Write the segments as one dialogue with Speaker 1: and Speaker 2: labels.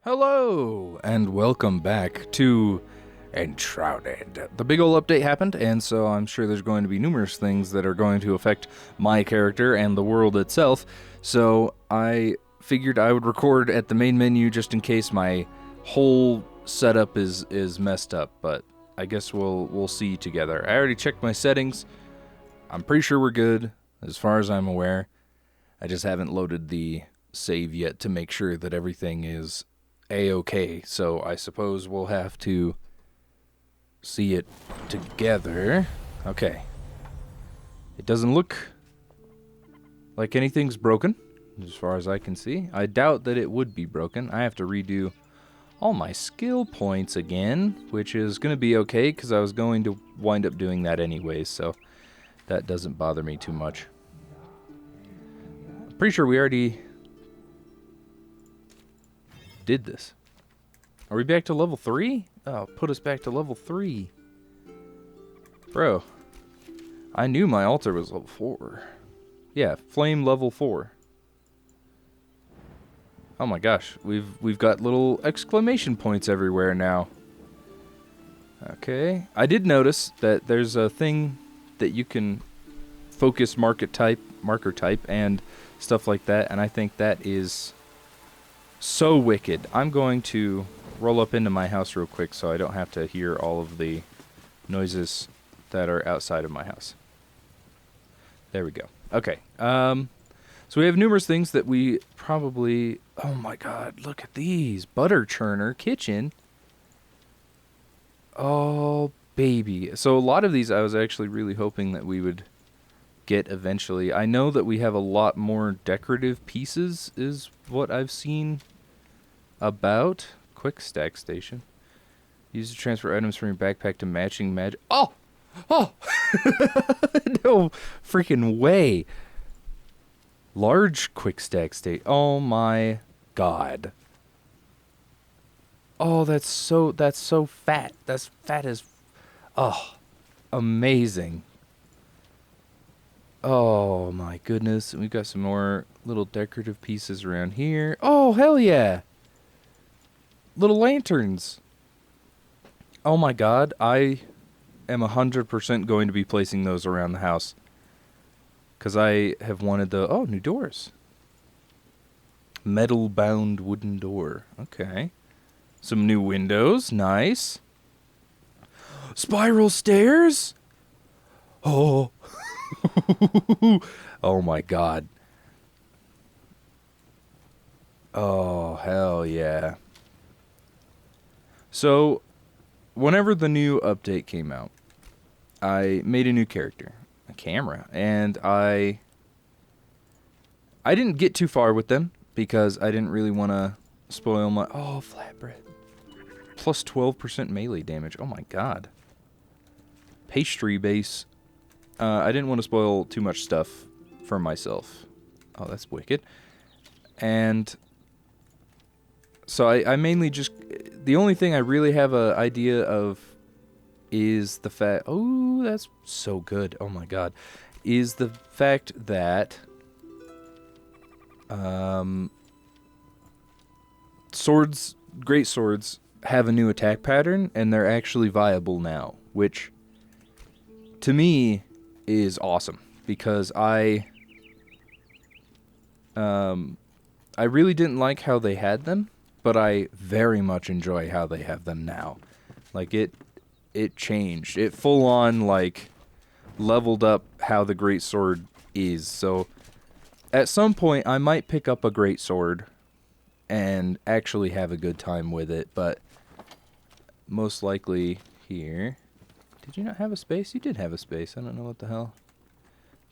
Speaker 1: Hello, and welcome back to Enshrouded. The big ol' update happened, and so I'm sure there's going to be numerous things that are going to affect my character and the world itself, so I figured I would record at the main menu just in case my whole setup is messed up, but I guess we'll see together. I already checked my settings. I'm pretty sure we're good, as far as I'm aware. I just haven't loaded the save yet to make sure that everything is A-okay, so I suppose we'll have to see it together. Okay. It doesn't look like anything's broken, as far as I can see. I doubt that it would be broken. I have to redo all my skill points again, which is going to be okay, because I was going to wind up doing that anyways, so that doesn't bother me too much. I'm pretty sure we already did this. Are we back to level 3? Oh, put us back to level 3. Bro, I knew my altar was level 4. Yeah, flame level 4. Oh my gosh, we've got little exclamation points everywhere now. Okay, I did notice that there's a thing that you can focus marker type, and stuff like that, and I think that is so wicked. I'm going to roll up into my house real quick so I don't have to hear all of the noises that are outside of my house. There we go. Okay. So we have numerous things that we probably... Oh my god, look at these. Butter churner kitchen. Oh, baby. So a lot of these I was actually really hoping that we would get eventually. I know that we have a lot more decorative pieces is what I've seen about. Quick stack station. Use to transfer items from your backpack to matching magic. Oh! Oh! No freaking way. Large quick stack state. Oh my god. Oh, that's so fat. That's fat as... Oh, amazing. Oh my goodness. We've got some more little decorative pieces around here. Oh, hell yeah. Little lanterns. Oh my god, I am 100% going to be placing those around the house. Because I have wanted the... Oh, new doors. Metal-bound wooden door. Okay. Some new windows. Nice. Spiral stairs? Oh. Oh my god. Oh, hell yeah. So, whenever the new update came out, I made a new character, a camera, and I didn't get too far with them because I didn't really want to spoil my... Oh, flatbread. Plus 12% melee damage. Oh my god. Pastry base. I didn't want to spoil too much stuff for myself. Oh, that's wicked. And so I mainly just... The only thing I really have an idea of is the fact... Oh, that's so good. Oh my god. Is the fact that... Swords, great swords, have a new attack pattern, and they're actually viable now. Which, to me, is awesome. Because I really didn't like how they had them. But I very much enjoy how they have them now. Like, it changed. It full on, like, leveled up how the greatsword is. So, at some point, I might pick up a greatsword and actually have a good time with it. But, most likely here... Did you not have a space? You did have a space. I don't know what the hell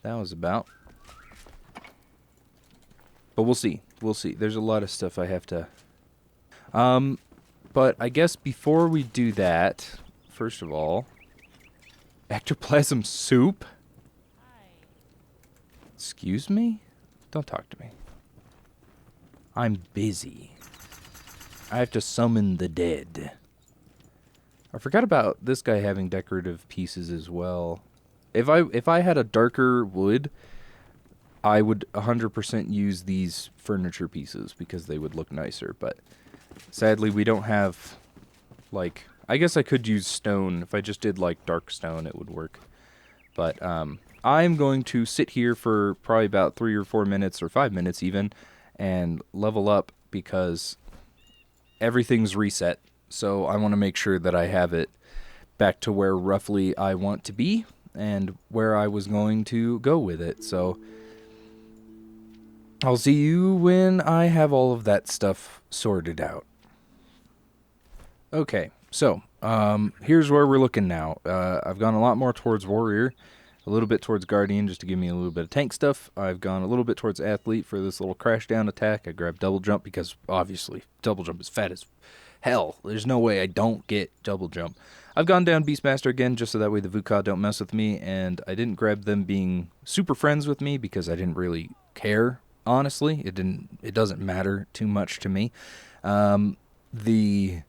Speaker 1: that was about. But we'll see. We'll see. There's a lot of stuff I have to... But I guess before we do that, first of all, ectoplasm soup? Excuse me? Don't talk to me. I'm busy. I have to summon the dead. I forgot about this guy having decorative pieces as well. If I had a darker wood, I would 100% use these furniture pieces because they would look nicer, but Sadly, we don't have, like, I guess I could use stone. If I just did, like, dark stone, it would work. But I'm going to sit here for probably about 3 or 4 minutes, or 5 minutes even, and level up because everything's reset. So I want to make sure that I have it back to where roughly I want to be and where I was going to go with it. So I'll see you when I have all of that stuff sorted out. Okay, so here's where we're looking now. I've gone a lot more towards warrior, a little bit towards guardian just to give me a little bit of tank stuff. I've gone a little bit towards athlete for this little crash down attack. I grabbed double jump because obviously double jump is fat as hell. There's no way I don't get double jump. I've gone down Beastmaster again just so that way the Vuka don't mess with me, and I didn't grab them being super friends with me because I didn't really care, honestly. It doesn't matter too much to me. The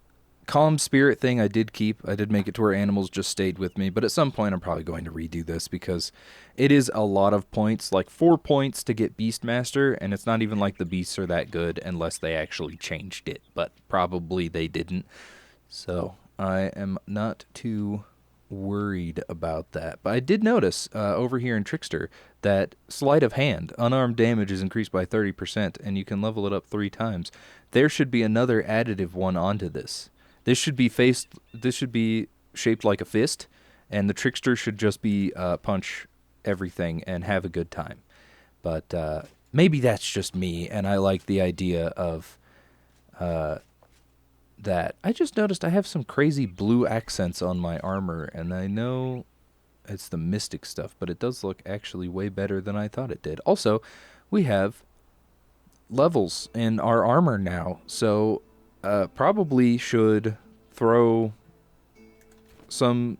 Speaker 1: calm spirit thing I did keep. I did make it to where animals just stayed with me, but at some point I'm probably going to redo this because it is a lot of points, like 4 points to get Beastmaster, and it's not even like the beasts are that good unless they actually changed it, but probably they didn't. So I am not too worried about that. But I did notice over here in Trickster that sleight of hand, unarmed damage is increased by 30%, and you can level it up 3 times. There should be another additive one onto this. This should be shaped like a fist, and the Trickster should just be punch everything and have a good time. But maybe that's just me, and I like the idea of that. I just noticed I have some crazy blue accents on my armor, and I know it's the mystic stuff, but it does look actually way better than I thought it did. Also, we have levels in our armor now, so probably should throw some,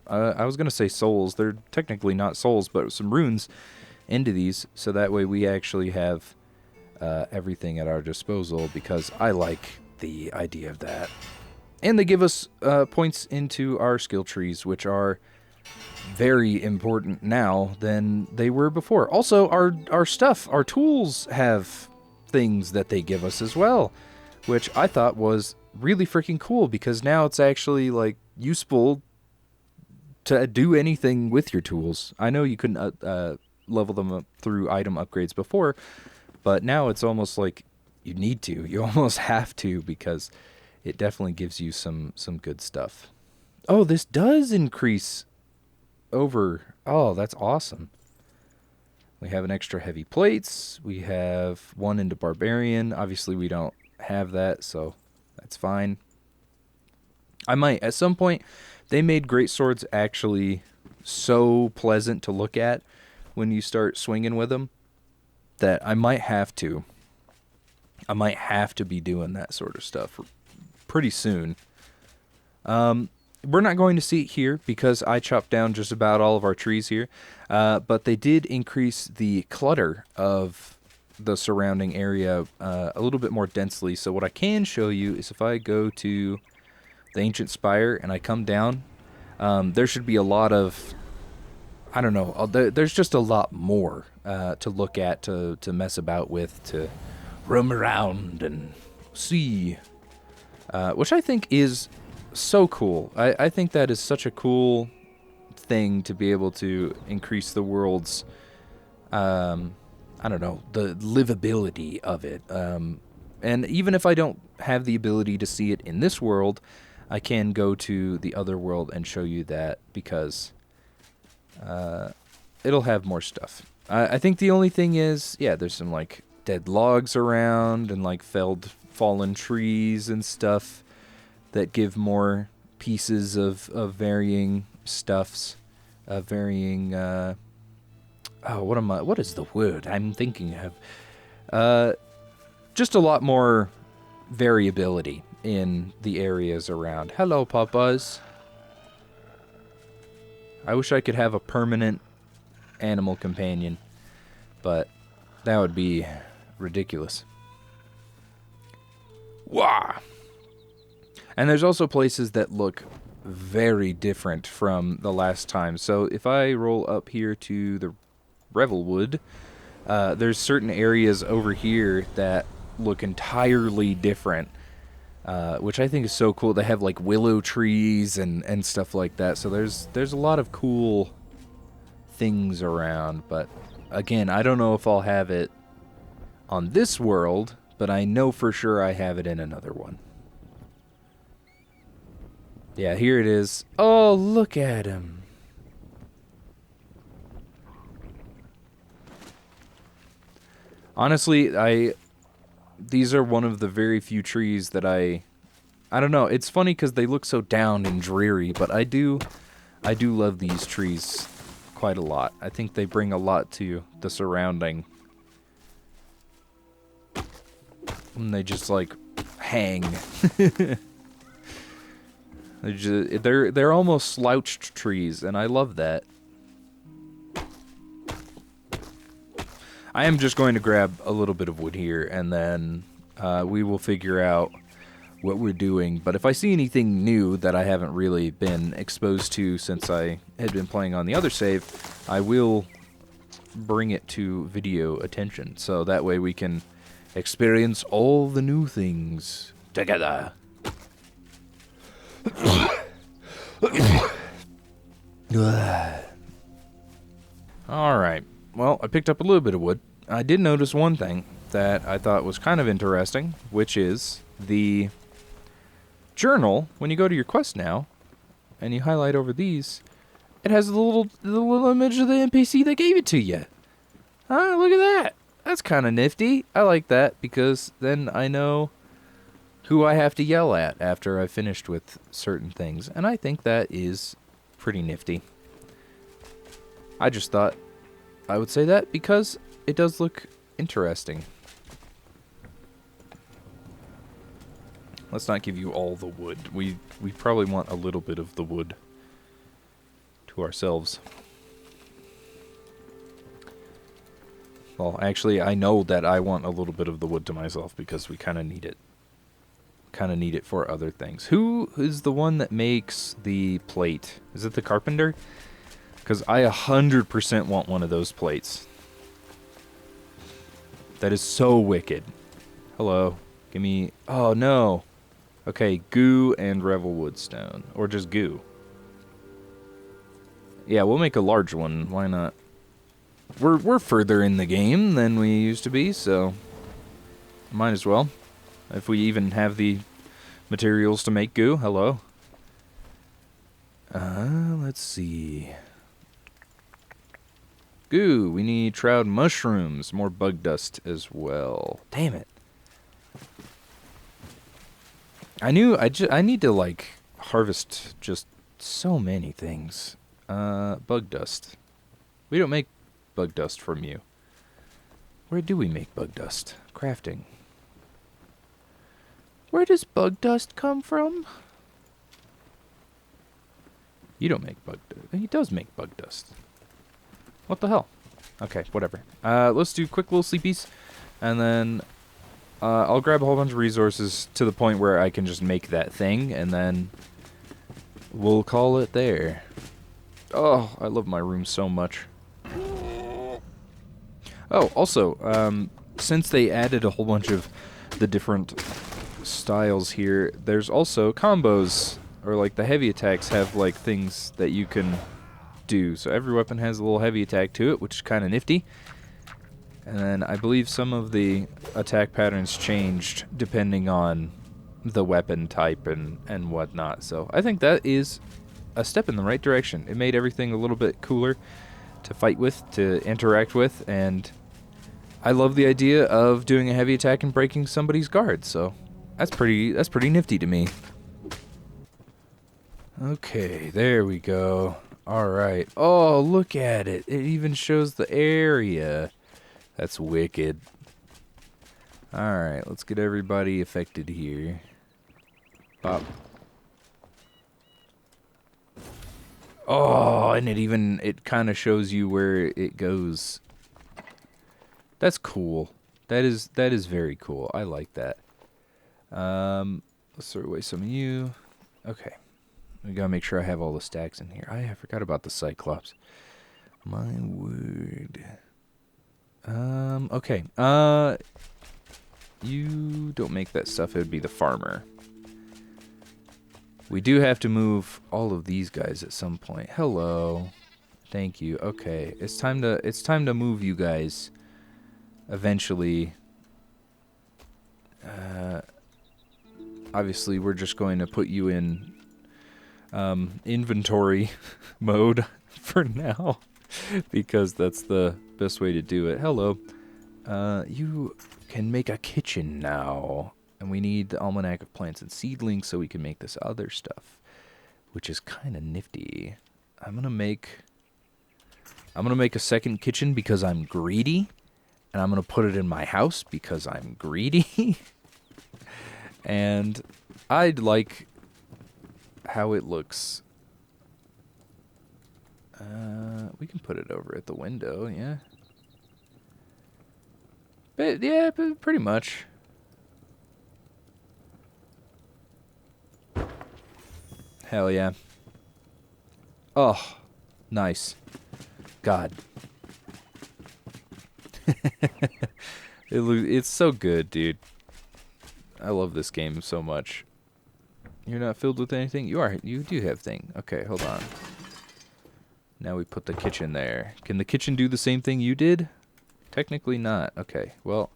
Speaker 1: I was going to say souls. They're technically not souls, but some runes into these, so that way we actually have everything at our disposal, because I like the idea of that. And they give us points into our skill trees, which are very important now than they were before. Also, our stuff, our tools have things that they give us as well, which I thought was really freaking cool, because now it's actually like useful to do anything with your tools. I know you couldn't level them up through item upgrades before, but now it's almost like you need to. You almost have to, because it definitely gives you some good stuff. Oh, this does increase over. Oh, that's awesome. We have an extra heavy plates. We have 1 into barbarian. Obviously, we don't have that, so that's fine. I might at some point. They made great swords actually so pleasant to look at when you start swinging with them that I might have to be doing that sort of stuff pretty soon. We're not going to see it here because I chopped down just about all of our trees here, but they did increase the clutter of the surrounding area a little bit more densely. So what I can show you is if I go to the Ancient Spire and I come down, there should be a lot of, I don't know, there's just a lot more to look at, to mess about with, to roam around and see, which I think is so cool. I think that is such a cool thing to be able to increase the world's, I don't know, the livability of it. And even if I don't have the ability to see it in this world, I can go to the other world and show you that, because it'll have more stuff. I think the only thing is, yeah, there's some like dead logs around and like fallen trees and stuff that give more pieces of varying stuffs, varying, what is the word I'm thinking of? Just a lot more variability in the areas around. Hello, Papas. I wish I could have a permanent animal companion, but that would be ridiculous. Wah! And there's also places that look very different from the last time. So if I roll up here to the Revelwood, there's certain areas over here that look entirely different which I think is so cool. They have like willow trees and stuff like that. So there's a lot of cool things around. But again, I don't know if I'll have it on this world, but I know for sure I have it in another one. Yeah, here it is. Oh, look at him. Honestly, these are one of the very few trees that I don't know. It's funny because they look so down and dreary, but I do love these trees quite a lot. I think they bring a lot to the surrounding. And they just like hang. They're almost slouched trees, and I love that. I am just going to grab a little bit of wood here, and then we will figure out what we're doing. But if I see anything new that I haven't really been exposed to since I had been playing on the other save, I will bring it to video attention, so that way we can experience all the new things together. Alright, well, I picked up a little bit of wood. I did notice one thing that I thought was kind of interesting, which is the journal. When you go to your quest now, and you highlight over these, it has the little image of the NPC that gave it to you. Huh, look at that. That's kind of nifty. I like that, because then I know who I have to yell at after I've finished with certain things, and I think that is pretty nifty. I just thought I would say that because it does look interesting. Let's not give you all the wood. We probably want a little bit of the wood to ourselves. Well, actually, I know that I want a little bit of the wood to myself because we kind of need it. Kind of need it for other things. Who is the one that makes the plate? Is it the carpenter? Because I 100% want one of those plates. That is so wicked. Hello. Give me... Oh, no. Okay, goo and Revelwood stone. Or just goo. Yeah, we'll make a large one. Why not? We're further in the game than we used to be, so... Might as well. If we even have the materials to make goo. Hello. Let's see... Goo, we need shroud mushrooms, more bug dust as well. Damn it. I need to like harvest just so many things. Bug dust. We don't make bug dust from you. Where do we make bug dust? Crafting. Where does bug dust come from? You don't make bug dust. He does make bug dust. What the hell? Okay, whatever. Let's do quick little sleepies, and then I'll grab a whole bunch of resources to the point where I can just make that thing, and then we'll call it there. Oh, I love my room so much. Oh, also, since they added a whole bunch of the different styles here, there's also combos, or like the heavy attacks have like things that you can do. So every weapon has a little heavy attack to it, which is kind of nifty. And then I believe some of the attack patterns changed depending on the weapon type and whatnot. So I think that is a step in the right direction. It made everything a little bit cooler to fight with, to interact with, and I love the idea of doing a heavy attack and breaking somebody's guard. So that's pretty nifty to me. Okay, there we go. Alright. Oh, look at it. It even shows the area. That's wicked. Alright, let's get everybody affected here. Pop. Oh, and it kind of shows you where it goes. That's cool. That is very cool. I like that. Let's throw away some of you. Okay. We gotta make sure I have all the stacks in here. I forgot about the Cyclops. My word. Okay. You don't make that stuff. It would be the farmer. We do have to move all of these guys at some point. Hello. Thank you. Okay, it's time to move you guys. Eventually. Obviously, we're just going to put you in inventory mode for now because that's the best way to do it. Hello. You can make a kitchen now. And we need the Almanac of Plants and Seedlings so we can make this other stuff, which is kind of nifty. I'm gonna make a second kitchen because I'm greedy, and I'm gonna put it in my house because I'm greedy. And I'd like how it looks. We can put it over at the window, yeah. But yeah, pretty much. Hell yeah. Oh, nice. God. It's so good, dude. I love this game so much. You're not filled with anything? You are. You do have thing. Okay, hold on. Now we put the kitchen there. Can the kitchen do the same thing you did? Technically not. Okay, well,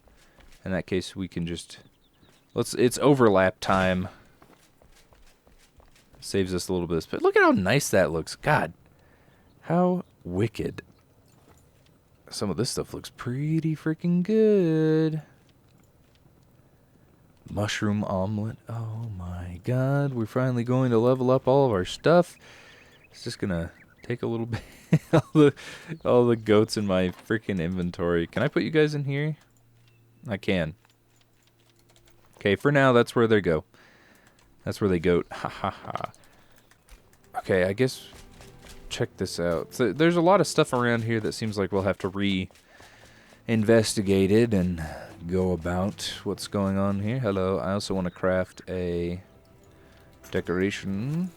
Speaker 1: in that case we can just... It's overlap time. Saves us a little bit of space. Look at how nice that looks. God, how wicked. Some of this stuff looks pretty freaking good. Mushroom omelet. Oh my god. We're finally going to level up all of our stuff. It's just gonna take a little bit. all the goats in my freaking inventory. Can I put you guys in here? I can. Okay, for now, that's where they go. That's where they goat. Ha ha ha. Okay, I guess check this out. So there's a lot of stuff around here that seems like we'll have to re-investigate it and go about what's going on here. Hello, I also want to craft a decoration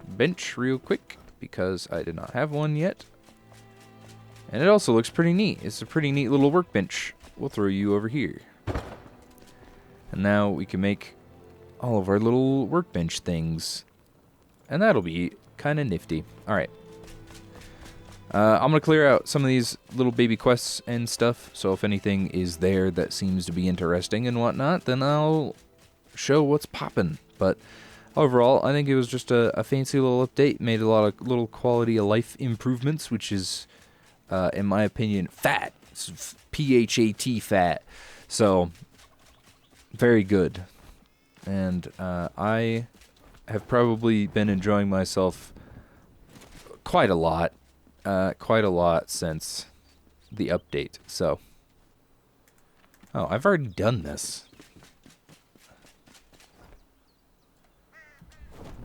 Speaker 1: bench real quick because I did not have one yet. And it also looks pretty neat. It's a pretty neat little workbench. We'll throw you over here. And now we can make all of our little workbench things. And that'll be kind of nifty. Alright. I'm going to clear out some of these little baby quests and stuff. So if anything is there that seems to be interesting and whatnot, then I'll show what's poppin'. But overall, I think it was just a fancy little update. Made a lot of little quality of life improvements, which is, in my opinion, fat. It's P-H-A-T fat. So, very good. And I have probably been enjoying myself quite a lot since the update. So, oh, I've already done this.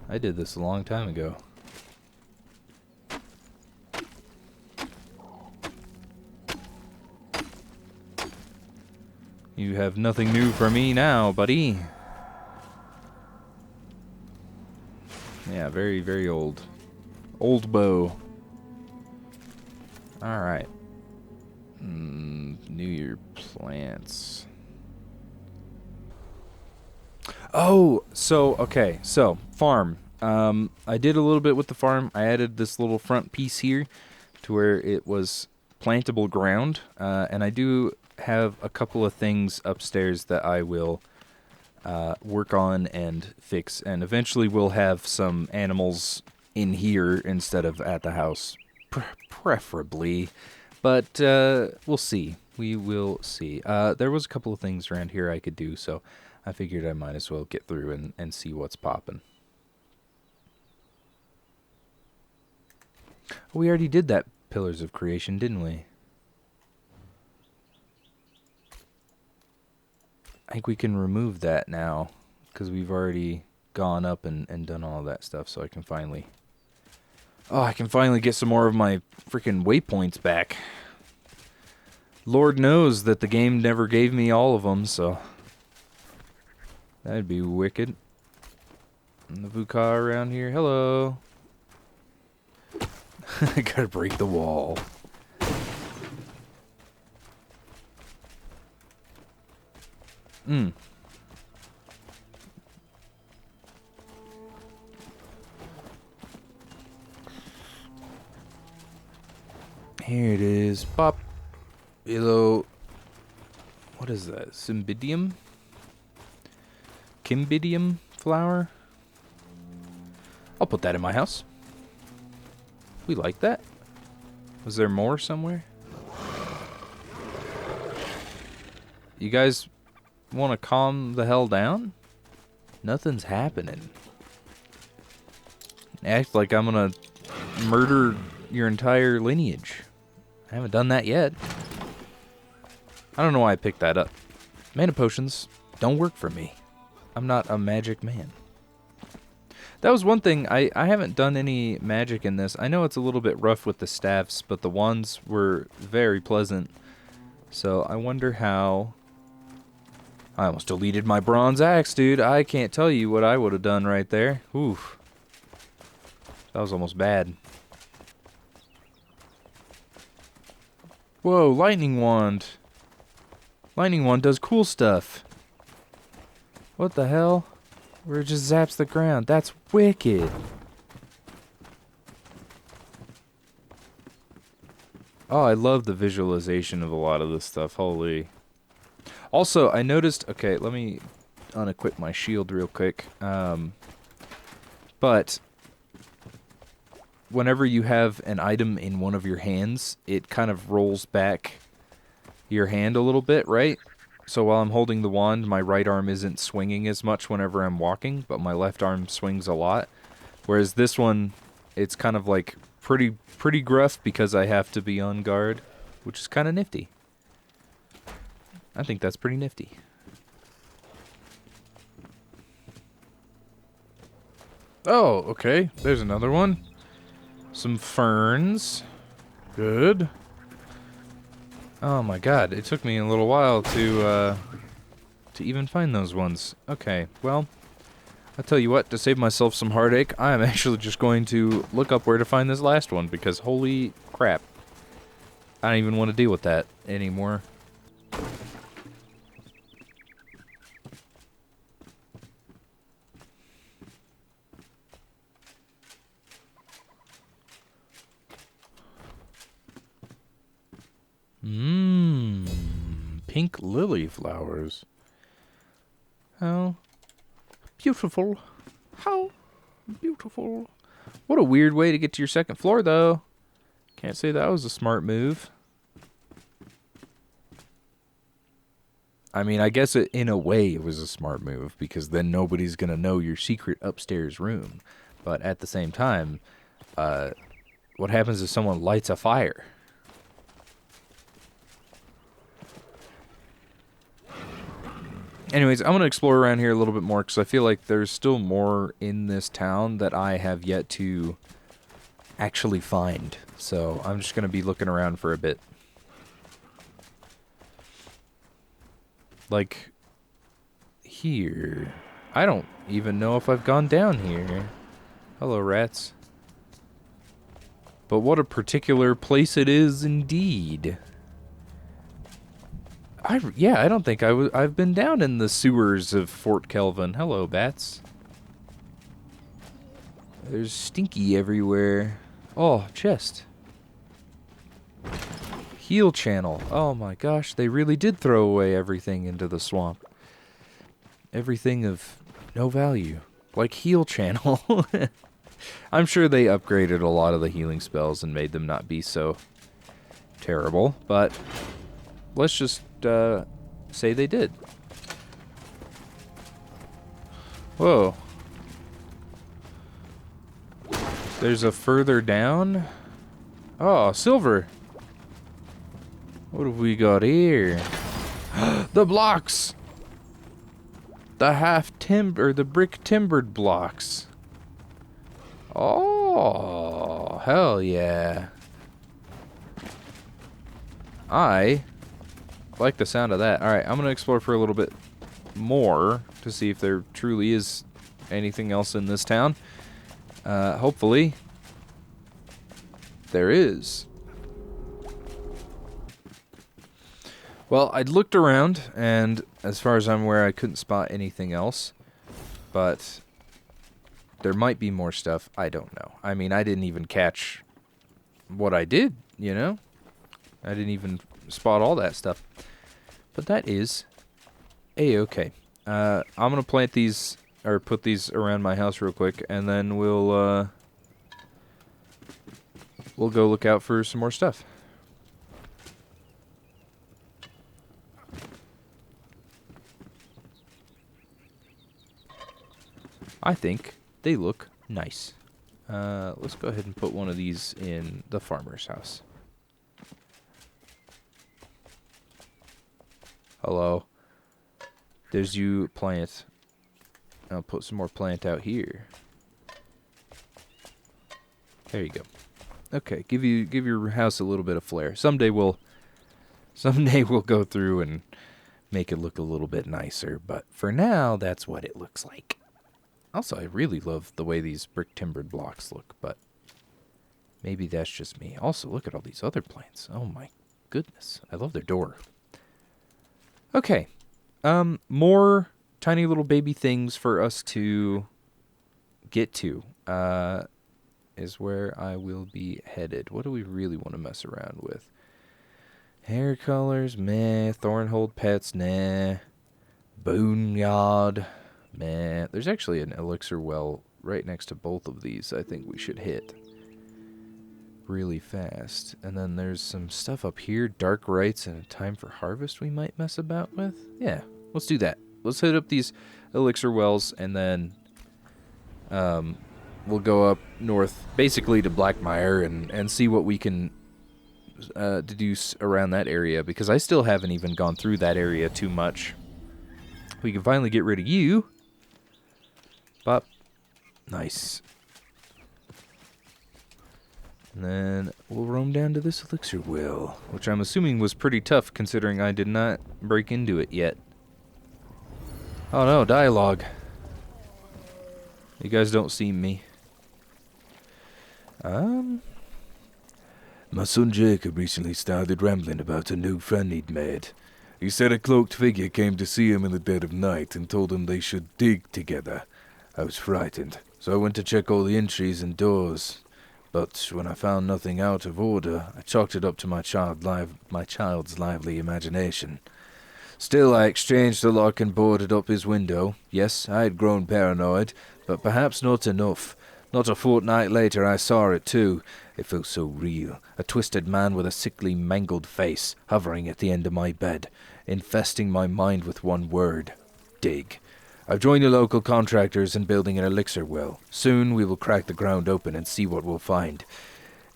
Speaker 1: I did this a long time ago. You have nothing new for me now, buddy. Yeah, very, very old. Old bow. Alright. New Year plants. Oh, okay, so, farm. I did a little bit with the farm. I added this little front piece here to where it was plantable ground. And I do have a couple of things upstairs that I will work on and fix. And eventually we'll have some animals in here instead of at the house. Preferably. But we'll see. We will see. There was a couple of things around here I could do, so I figured I might as well get through and see what's poppin'. We already did that Pillars of Creation, didn't we? I think we can remove that now, because we've already gone up and done all that stuff, so I can finally... Oh, I can finally get some more of my freaking waypoints back. Lord knows that the game never gave me all of them, so... That'd be wicked. And the Vuka around here. Hello. I gotta break the wall. Here it is. Pop. Hello. What is that? Cymbidium? Cymbidium flower? I'll put that in my house. We like that. Was there more somewhere? You guys want to calm the hell down? Nothing's happening. Act like I'm gonna murder your entire lineage. I haven't done that yet. I don't know why I picked that up. Mana potions don't work for me. I'm not a magic man. That was one thing. I haven't done any magic in this. I know it's a little bit rough with the staffs, but the wands were very pleasant. So I wonder how... I almost deleted my bronze axe, dude. I can't tell you what I would have done right there. Oof. That was almost bad. Whoa, lightning wand. Lightning wand does cool stuff. What the hell? Where it just zaps the ground. That's wicked. Oh, I love the visualization of a lot of this stuff. Holy. Also, I noticed... Okay, let me unequip my shield real quick. But... whenever you have an item in one of your hands, it kind of rolls back your hand a little bit, right? So while I'm holding the wand, my right arm isn't swinging as much whenever I'm walking, but my left arm swings a lot. Whereas this one, it's kind of like pretty gruff because I have to be on guard, which is kind of nifty. I think that's pretty nifty. Oh, okay. There's another one. Some ferns. Good. Oh my god, it took me a little while to even find those ones. Okay, well, I'll tell you what, to save myself some heartache, I am actually just going to look up where to find this last one, because holy crap. I don't even want to deal with that anymore. Pink lily flowers. How beautiful. How beautiful. What a weird way to get to your second floor, though. Can't say that was a smart move. I mean, I guess in a way it was a smart move, because then nobody's going to know your secret upstairs room. But at the same time, what happens if someone lights a fire? Anyways, I'm going to explore around here a little bit more, because I feel like there's still more in this town that I have yet to actually find. So I'm just going to be looking around for a bit. Like, here. I don't even know if I've gone down here. Hello, rats. But what a particular place it is indeed. Yeah, I don't think I've been down in the sewers of Fort Kelvin. Hello, bats. There's stinky everywhere. Oh, chest. Heal channel. Oh my gosh, they really did throw away everything into the swamp. Everything of no value. Like heal channel. I'm sure they upgraded a lot of the healing spells and made them not be so terrible, but let's just say they did. Whoa. There's a further down. Oh, silver. What have we got here? The blocks. The the brick timbered blocks. Oh, hell yeah. I like the sound of that. Alright, I'm going to explore for a little bit more to see if there truly is anything else in this town. Hopefully, there is. Well, I'd looked around, and as far as I'm aware, I couldn't spot anything else. But there might be more stuff. I don't know. I mean, I didn't even catch what I did, you know? I didn't even spot all that stuff. But that is A-okay. I'm going to plant these, or put these around my house real quick, and then we'll go look out for some more stuff. I think they look nice. Let's go ahead and put one of these in the farmer's house. Hello. There's you plant. I'll put some more plant out here. There you go. Okay, give your house a little bit of flair. Someday we'll go through and make it look a little bit nicer, but for now that's what it looks like. Also, I really love the way these brick timbered blocks look, but maybe that's just me. Also, look at all these other plants. Oh my goodness. I love their door. Okay. More tiny little baby things for us to get to is where I will be headed. What do we really want to mess around with? Hair colors, meh. Thornhold pets, nah. Boneyard. Man, there's actually an elixir well right next to both of these I think we should hit really fast. And then there's some stuff up here, dark rites and a time for harvest we might mess about with. Yeah, let's do that. Let's hit up these elixir wells, and then we'll go up north basically to Blackmire and see what we can deduce around that area, because I still haven't even gone through that area too much. We can finally get rid of you. Bop. Nice. And then we'll roam down to this elixir well, which I'm assuming was pretty tough considering I did not break into it yet. Oh no, dialogue. You guys don't see me. My son Jacob recently started rambling about a new friend he'd made. He said a cloaked figure came to see him in the dead of night and told him they should dig together. I was frightened, so I went to check all the entries and doors. But when I found nothing out of order, I chalked it up to my child's lively imagination. Still, I exchanged the lock and boarded up his window. Yes, I had grown paranoid, but perhaps not enough. Not a fortnight later, I saw it too. It felt so real. A twisted man with a sickly, mangled face, hovering at the end of my bed, infesting my mind with one word: dig. I've joined the local contractors in building an elixir well. Soon we will crack the ground open and see what we'll find.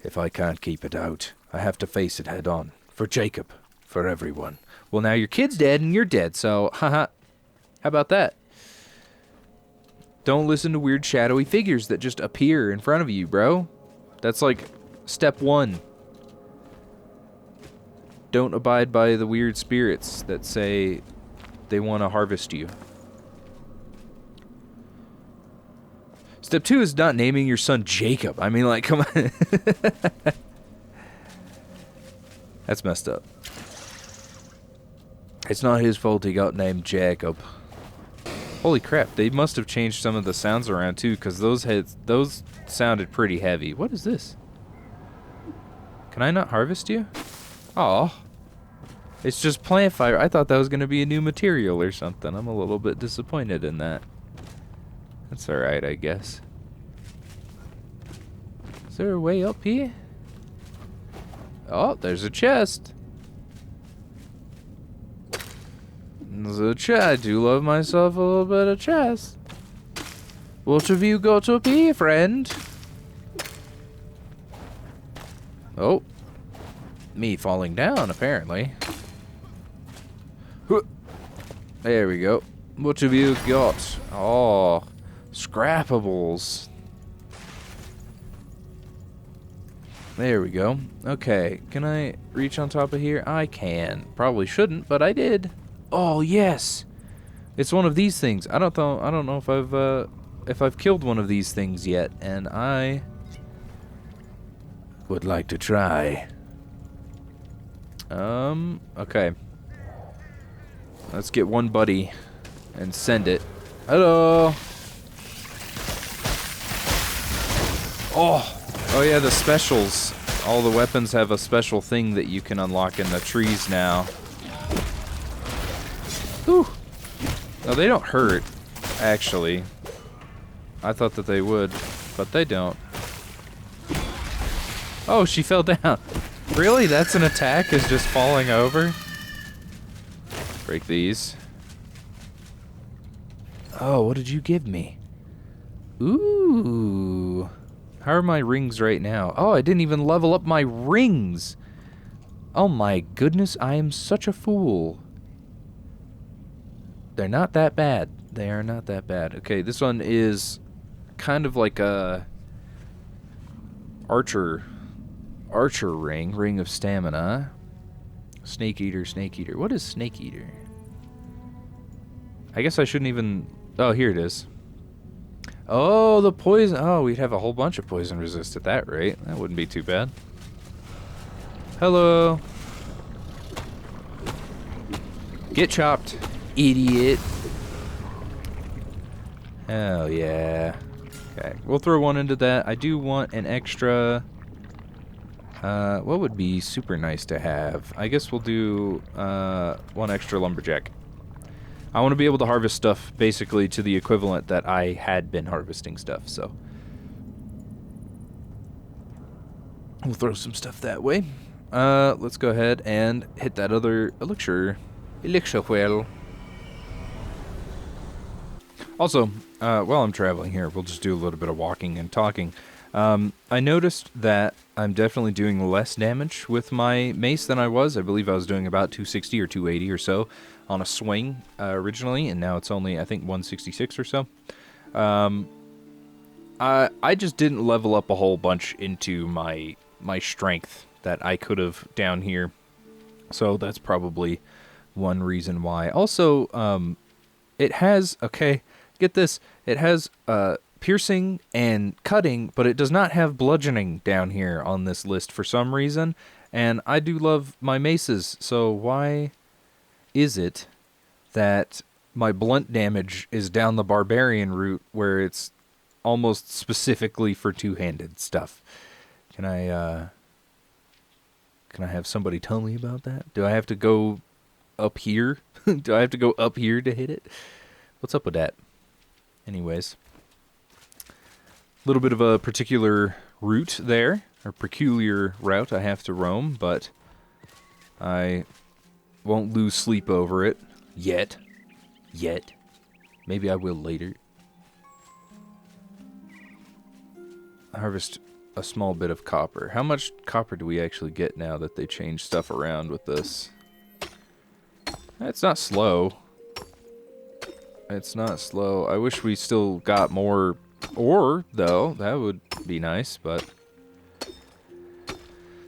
Speaker 1: If I can't keep it out, I have to face it head on. For Jacob. For everyone. Well, now your kid's dead and you're dead, so haha. How about that? Don't listen to weird shadowy figures that just appear in front of you, bro. That's like step one. Don't abide by the weird spirits that say they want to harvest you. Step 2 is not naming your son Jacob. I mean, like, come on. That's messed up. It's not his fault he got named Jacob. Holy crap, they must have changed some of the sounds around, too, because those sounded pretty heavy. What is this? Can I not harvest you? Aw. It's just plant fire. I thought that was going to be a new material or something. I'm a little bit disappointed in that. That's alright, I guess. Is there a way up here? Oh, there's a chest. There's a chest. I do love myself a little bit of chest. What have you got up here, friend? Oh. Me falling down, apparently. There we go. What have you got? Oh. Scrappables. There we go. Okay, can I reach on top of here? I can. Probably shouldn't, but I did. Oh yes, it's one of these things. I don't know if I've killed one of these things yet, and I would like to try. Okay. Let's get one buddy and send it. Hello. Oh yeah, the specials. All the weapons have a special thing that you can unlock in the trees now. Whew. No, they don't hurt, actually. I thought that they would, but they don't. Oh, she fell down. Really? That's an attack, is just falling over? Break these. Oh, what did you give me? Ooh. How are my rings right now? Oh, I didn't even level up my rings. Oh my goodness, I am such a fool. They're not that bad. They are not that bad. Okay, this one is kind of like a archer ring, ring of stamina. Snake eater. What is snake eater? I guess I shouldn't even... Oh, here it is. Oh, the poison. Oh, we'd have a whole bunch of poison resist at that rate. That wouldn't be too bad. Hello. Get chopped, idiot. Oh, yeah. Okay, we'll throw one into that. I do want an extra... what would be super nice to have? I guess we'll do one extra lumberjack. I want to be able to harvest stuff basically to the equivalent that I had been harvesting stuff, so we'll throw some stuff that way. Let's go ahead and hit that other elixir well. Also, while I'm traveling here, we'll just do a little bit of walking and talking. I noticed that I'm definitely doing less damage with my mace than I was. I believe I was doing about 260 or 280 or so on a swing originally, and now it's only, I think, 166 or so. I just didn't level up a whole bunch into my strength that I could have down here, so that's probably one reason why. Also, it has, okay, get this, it has piercing and cutting, but it does not have bludgeoning down here on this list for some reason, and I do love my maces, so why is it that my blunt damage is down the barbarian route where it's almost specifically for two-handed stuff? Can I have somebody tell me about that? Do I have to go up here? Do I have to go up here to hit it? What's up with that? Anyways, a little bit of a particular route there, or peculiar route I have to roam, but I won't lose sleep over it yet. Maybe I will later. Harvest a small bit of copper. How much copper do we actually get now that they changed stuff around with this? It's not slow. It's not slow. I wish we still got more ore, though. That would be nice, but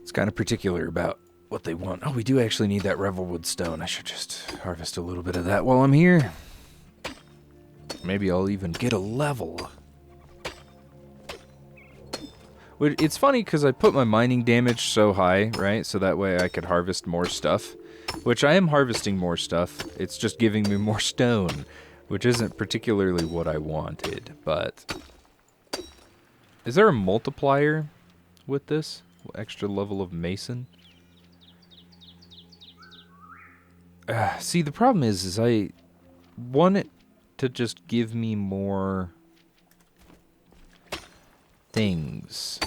Speaker 1: it's kind of particular about what they want. Oh, we do actually need that Revelwood stone. I should just harvest a little bit of that while I'm here. Maybe I'll even get a level. It's funny because I put my mining damage so high, right? So that way I could harvest more stuff. Which I am harvesting more stuff. It's just giving me more stone. Which isn't particularly what I wanted, but... Is there a multiplier with this? Extra level of mason? See, the problem is I want it to just give me more things.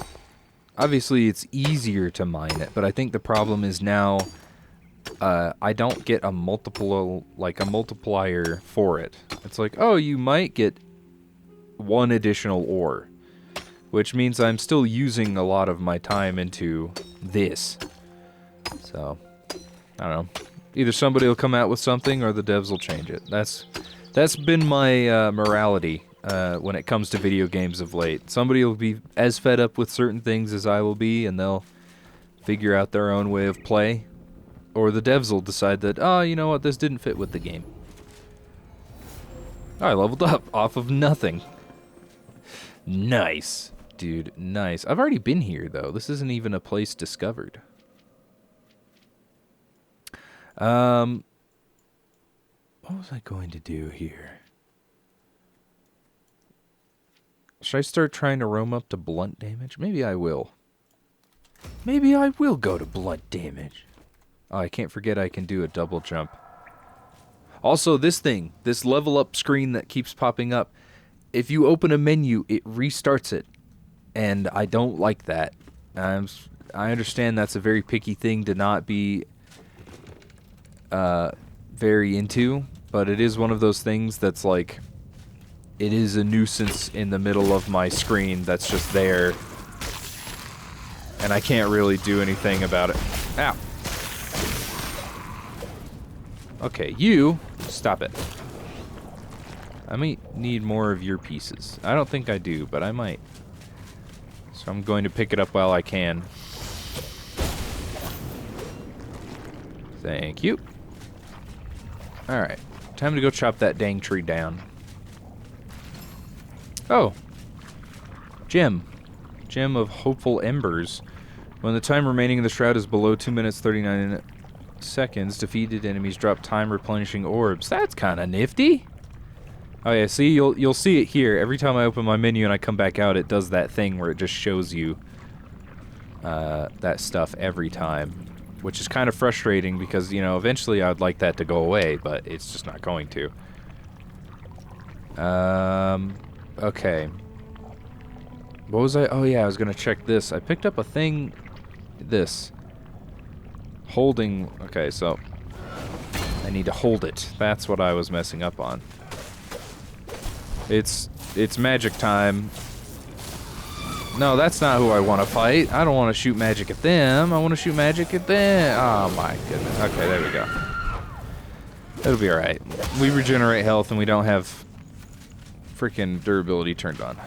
Speaker 1: Obviously, it's easier to mine it, but I think the problem is now I don't get a multiplier for it. It's like, oh, you might get one additional ore, which means I'm still using a lot of my time into this. So, I don't know. Either somebody will come out with something or the devs will change it. That's been my morality when it comes to video games of late. Somebody will be as fed up with certain things as I will be, and they'll figure out their own way of play. Or the devs will decide that, oh, you know what, this didn't fit with the game. I leveled up off of nothing. Nice. Dude, nice. I've already been here, though. This isn't even a place discovered. What was I going to do here? Should I start trying to roam up to blunt damage? Maybe I will. Maybe I will go to blunt damage. Oh, I can't forget I can do a double jump. Also, this level up screen that keeps popping up, if you open a menu, it restarts it. And I don't like that. I understand that's a very picky thing to not be very into, but it is one of those things that's like, it is a nuisance in the middle of my screen that's just there. And I can't really do anything about it. Ow. Okay, you, stop it. I might need more of your pieces. I don't think I do, but I might. So I'm going to pick it up while I can. Thank you. Alright, time to go chop that dang tree down. Oh. Gem. Gem of Hopeful Embers. When the time remaining in the shroud is below 2 minutes 39 seconds, defeated enemies drop time replenishing orbs. That's kind of nifty. Oh yeah, see, you'll see it here. Every time I open my menu and I come back out, it does that thing where it just shows you that stuff every time, which is kind of frustrating because, you know, eventually I'd like that to go away, but it's just not going to. Okay. What was I? Oh yeah, I was gonna check this. I picked up a thing. This. Holding. Okay, so I need to hold it. That's what I was messing up on. It's magic time. No, that's not who I want to fight. I don't want to shoot magic at them. I want to shoot magic at them. Oh my goodness. Okay, there we go. It'll be alright. We regenerate health and we don't have freaking durability turned on.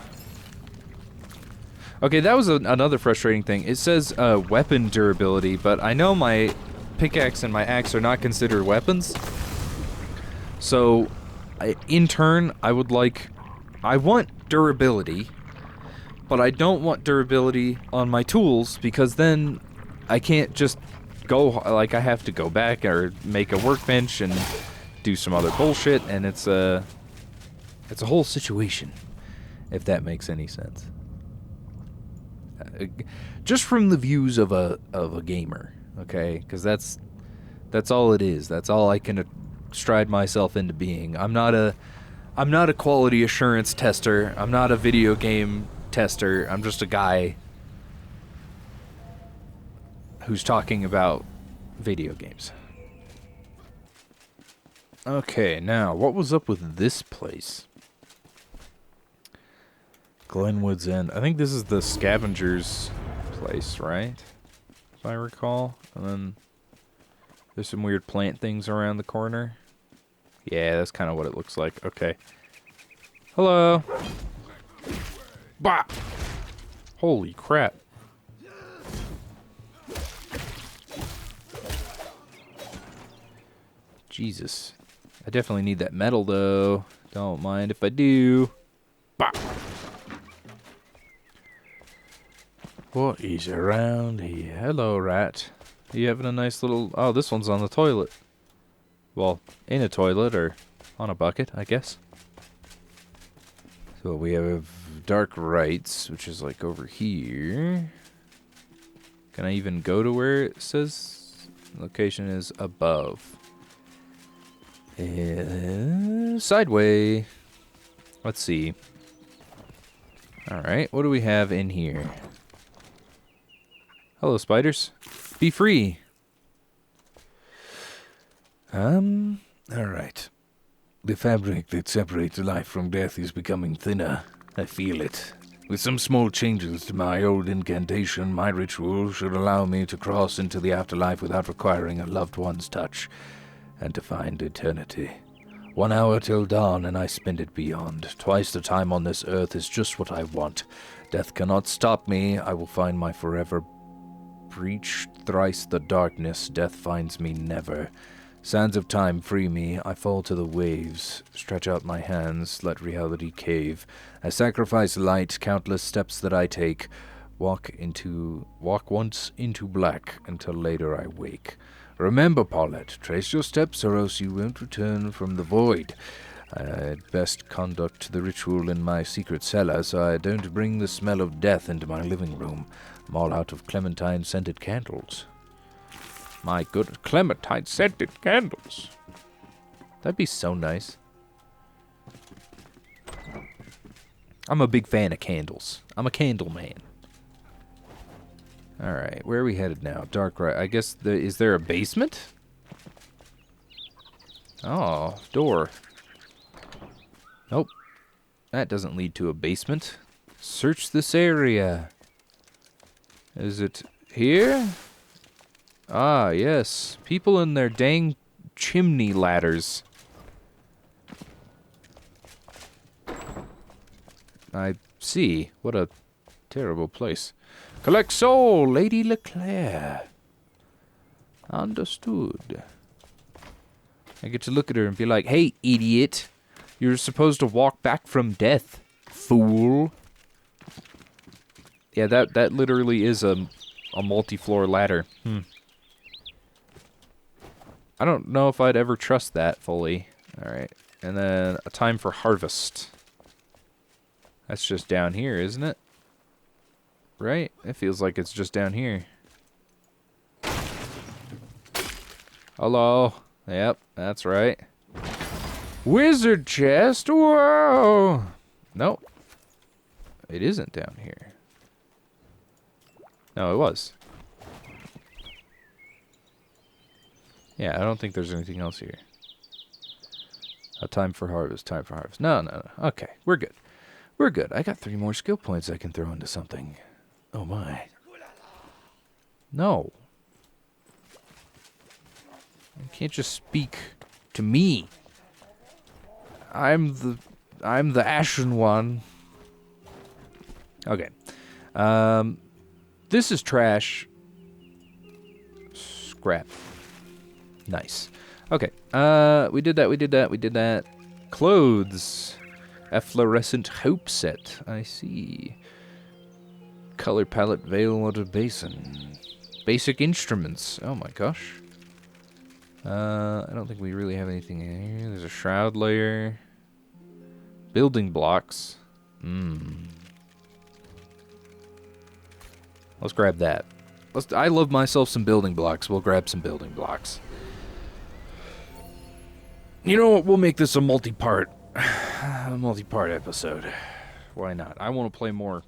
Speaker 1: Okay, that was another frustrating thing. It says weapon durability, but I know my pickaxe and my axe are not considered weapons. So, in turn, I want durability, but I don't want durability on my tools because then I can't just go, like I have to go back or make a workbench and do some other bullshit, and it's a whole situation, if that makes any sense. Just from the views of a gamer, okay? Because that's all it is. That's all I can stride myself into being. I'm not a quality assurance tester. I'm not a video game tester. I'm just a guy who's talking about video games. Okay, now what was up with this place? Glenwood's End. I think this is the scavenger's place, right? If I recall. And then there's some weird plant things around the corner. Yeah, that's kind of what it looks like. Okay. Hello. Bah! Holy crap. Jesus. I definitely need that metal, though. Don't mind if I do. Bah! What is around here? Hello, rat. Are you having a nice little... Oh, this one's on the toilet. Well, in a toilet or on a bucket, I guess. So we have Dark Rites, which is like over here. Can I even go to where it says location is above? Sideway. Let's see. Alright, what do we have in here? Hello, spiders. Be free.
Speaker 2: Alright. The fabric that separates life from death is becoming thinner. I feel it. With some small changes to my old incantation, my ritual should allow me to cross into the afterlife without requiring a loved one's touch, and to find eternity. 1 hour till dawn, and I spend it beyond. Twice the time on this earth is just what I want. Death cannot stop me. I will find my forever breach. Thrice the darkness. Death finds me never. Sands of time free me. I fall to the waves. Stretch out my hands. Let reality cave. I sacrifice light. Countless steps that I take. Walk once into black until later I wake. Remember, Paulette, trace your steps or else you won't return from the void. I'd best conduct the ritual in my secret cellar so I don't bring the smell of death into my living room. I'm all out of clementine-scented candles.
Speaker 1: My good clementine-scented candles. That'd be so nice. I'm a big fan of candles. I'm a candle man. Alright, where are we headed now? Dark right. I guess, is there a basement? Oh, door. Nope. That doesn't lead to a basement. Search this area. Is it here? Ah, yes. People in their dang chimney ladders. I see. What a terrible place. Collect soul, Lady Leclerc. Understood. I get to look at her and be like, hey, idiot. You're supposed to walk back from death, fool. Yeah, that literally is a multi-floor ladder. I don't know if I'd ever trust that fully. Alright. And then a time for harvest. That's just down here, isn't it? Right? It feels like it's just down here. Hello. Yep, that's right. Wizard chest. Whoa. Nope. It isn't down here. No, it was. Yeah, I don't think there's anything else here. A time for harvest, time for harvest. No. Okay, we're good. We're good. I got 3 more skill points I can throw into something. Oh my. No. You can't just speak to me. I'm the Ashen One. Okay. This is trash. Scrap. Nice. Okay. We did that. Clothes. Efflorescent hope set. I see. Color palette, veil, water basin. Basic instruments. Oh my gosh. I don't think we really have anything in here. There's a shroud layer. Building blocks. Let's grab that. I love myself some building blocks. We'll grab some building blocks. You know what? We'll make this a multi-part episode. Why not? I want to play more